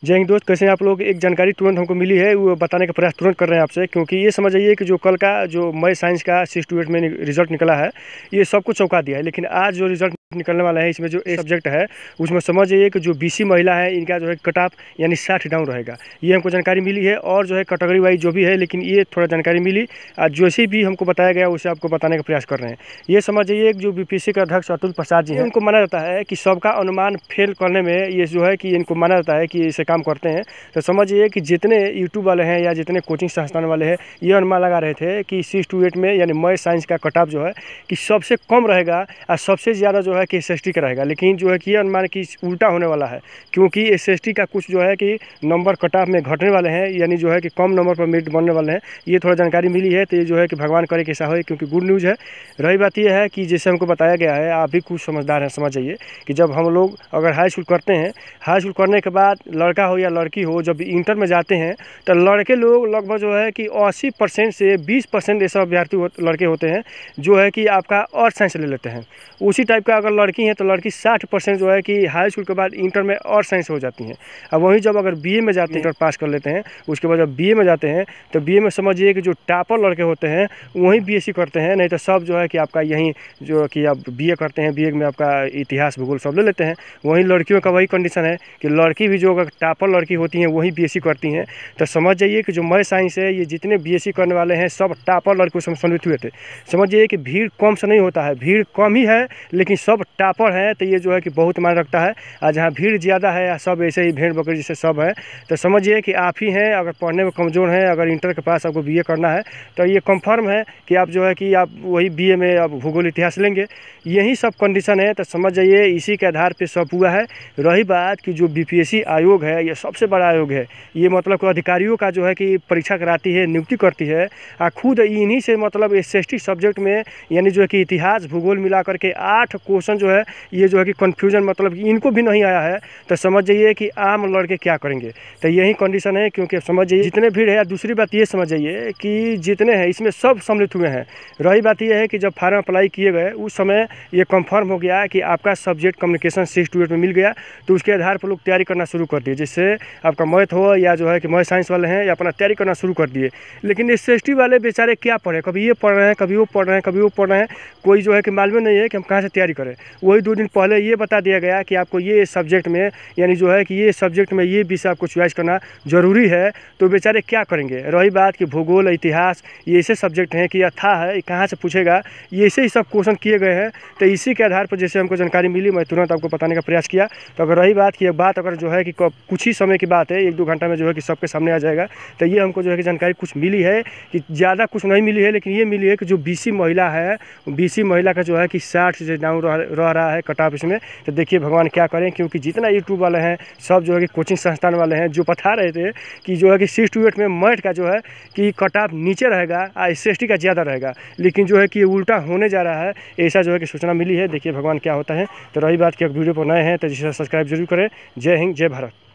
जय हिंद दोस्त, कैसे हैं आप लोग। एक जानकारी तुरंत हमको मिली है, वो बताने का प्रयास तुरंत कर रहे हैं आपसे, क्योंकि ये समझ आइए कि जो कल का जो मई साइंस का 6 to 8 में रिजल्ट निकला है, ये सबको चौंका दिया है। लेकिन आज जो रिजल्ट निकलने वाला है, इसमें जो एक सब्जेक्ट है उसमें समझ जाइए कि जो बीसी महिला है इनका जो है कट ऑफ यानी 60 डाउन रहेगा। ये हमको जानकारी मिली है, और जो है कैटेगरी वाइज जो भी है, लेकिन ये थोड़ा जानकारी मिली आज जैसे भी हमको बताया गया उसे आपको बताने का प्रयास कर रहे हैं। ये समझ जाइए कि जो बीपीएससी के अध्यक्ष अतुल प्रसाद जी हैं, उनको माना जाता है कि सबका अनुमान फेल करने में ये जो है कि इनको माना जाता है कि इसे काम करते हैं। तो समझिए कि जितने यूट्यूब वाले हैं या जितने कोचिंग संस्थान वाले हैं, ये अनुमान लगा रहे थे कि 6 to 8 में यानी मई साइंस का कट ऑफ जो है कि सबसे कम रहेगा और सबसे ज़्यादा जो है कि एसएसटी का रहेगा। लेकिन जो है कि ये अनुमान कि उल्टा होने वाला है, क्योंकि एसएसटी का कुछ जो है कि नंबर कट ऑफ में घटने वाले हैं, यानी जो है कि कम नंबर पर मेरिट बनने वाले हैं। ये थोड़ा जानकारी मिली है, तो ये जो है कि भगवान करे कि ऐसा हो, क्योंकि गुड न्यूज़ है। रही बात यह है कि जैसे हमको बताया गया है, आप भी कुछ समझदार हैं, समझ जाइए कि जब हम लोग अगर हाई स्कूल करते हैं, हाई स्कूल करने के बाद लड़का हो या लड़की हो, जब इंटर में जाते हैं तो लड़के लोग लगभग जो है कि 80% से 20% ऐसा अभ्यर्थी लड़के होते हैं जो है कि आपका और साइंस ले लेते हैं। उसी टाइप का अगर लड़की हैं तो लड़की 60% जो है कि हाई स्कूल के बाद इंटर में और साइंस हो जाती हैं। अब वहीं जब अगर बीए में जाते हैं, इंटर पास कर लेते हैं, उसके बाद जब बीए में जाते हैं तो बीए में समझिए कि जो टॉपर लड़के होते हैं वहीं बीएससी करते हैं, नहीं तो सब जो है कि आपका यहीं जो कि आप बीए करते हैं, बीए में आपका इतिहास भूगोल सब ले लेते हैं। वहीं लड़कियों का वही कंडीशन है कि लड़की भी जो अगर टॉपर लड़की होती हैं वहीं बीएससी करती हैं। तो समझ जाइए कि जो मई साइंस है, ये जितने बीएससी करने वाले हैं सब टॉपर लड़कों से सम्मिलित हुए थे। समझिए कि भीड़ कम से नहीं होता है, भीड़ कम ही है लेकिन सब टॉपर हैं, तो ये जो है कि बहुत मायने रखता है। और जहाँ भीड़ ज़्यादा है या सब ऐसे ही भेड़ बकरी जैसे सब है, तो समझिए कि आप ही हैं अगर पढ़ने में कमज़ोर हैं, अगर इंटर के पास आपको बीए करना है तो ये कंफर्म है कि आप जो है कि आप वही बीए में अब भूगोल इतिहास लेंगे। यही सब कंडीशन है, तो समझ जाइए इसी के आधार पर सब हुआ है। रही बात कि जो बीपीएससी आयोग है ये सबसे बड़ा आयोग है, ये मतलब अधिकारियों का जो है कि परीक्षा कराती है, नियुक्ति करती है। और खुद इन्हीं से मतलब एसएसटी सब्जेक्ट में यानी जो है कि इतिहास भूगोल मिला करके 8 क्वेश्चन जो है ये जो है कि कन्फ्यूजन मतलब कि इनको भी नहीं आया है। तो समझ जाइए कि आम लड़के क्या करेंगे। तो यही कंडीशन है, क्योंकि समझ जाइए जितने भीड़ है। दूसरी बात ये समझ जाइए कि जितने हैं इसमें सब सम्मिलित हुए हैं। रही बात यह है कि जब फार्म अप्लाई किए गए उस समय ये कंफर्म हो गया कि आपका सब्जेक्ट कम्युनिकेशन 6 to 8 में मिल गया, तो उसके आधार पर लोग तैयारी करना शुरू कर दिए। जिससे आपका मैथ हो या जो है कि मैथ साइंस वाले हैं या अपना तैयारी करना शुरू कर दिए। लेकिन एसएसटी वाले बेचारे क्या पढ़े, कभी ये पढ़ रहे हैं, कभी वो पढ़ रहे हैं, कभी वो पढ़ रहे हैं, कोई जो है कि मालूम नहीं है कि हम कहाँ से तैयारी करें। वही 2 दिन पहले ये बता दिया गया कि आपको ये सब्जेक्ट में यानी जो है कि ये सब्जेक्ट में ये विषय आपको चॉइस करना ज़रूरी है, तो बेचारे क्या करेंगे। रही बात कि भूगोल इतिहास ये ऐसे सब्जेक्ट हैं कि अथा है, कहाँ से पूछेगा, ये ऐसे ही सब क्वेश्चन किए गए हैं। तो इसी के आधार पर जैसे हमको जानकारी मिली, मैं तुरंत आपको बताने का प्रयास किया। तो अगर रही बात कि एक बात अगर जो है कि कुछ ही समय की बात है, 1-2 घंटा में जो है कि सबके सामने आ जाएगा। तो ये हमको जो है कि जानकारी कुछ मिली है कि ज़्यादा कुछ नहीं मिली है, लेकिन ये मिली है कि जो बीसी महिला है, बीसी महिला का जो है कि 60 से डाउन रह रहा है कट ऑफ इसमें। तो देखिए भगवान क्या करें, क्योंकि जितना यूट्यूब वाले हैं सब जो है कि कोचिंग संस्थान वाले हैं जो बता रहे थे कि जो है कि 6 to 8 में मैथ का जो है कि कट ऑफ नीचे रहेगा और एसएसटी का ज़्यादा रहेगा, लेकिन जो है कि ये उल्टा होने जा रहा है, ऐसा जो है कि सूचना मिली है। देखिए भगवान क्या होता है। तो रही बात कि वीडियो पर नए हैं तो जिसे सब्सक्राइब जरूर करें। जय हिंद, जय भारत।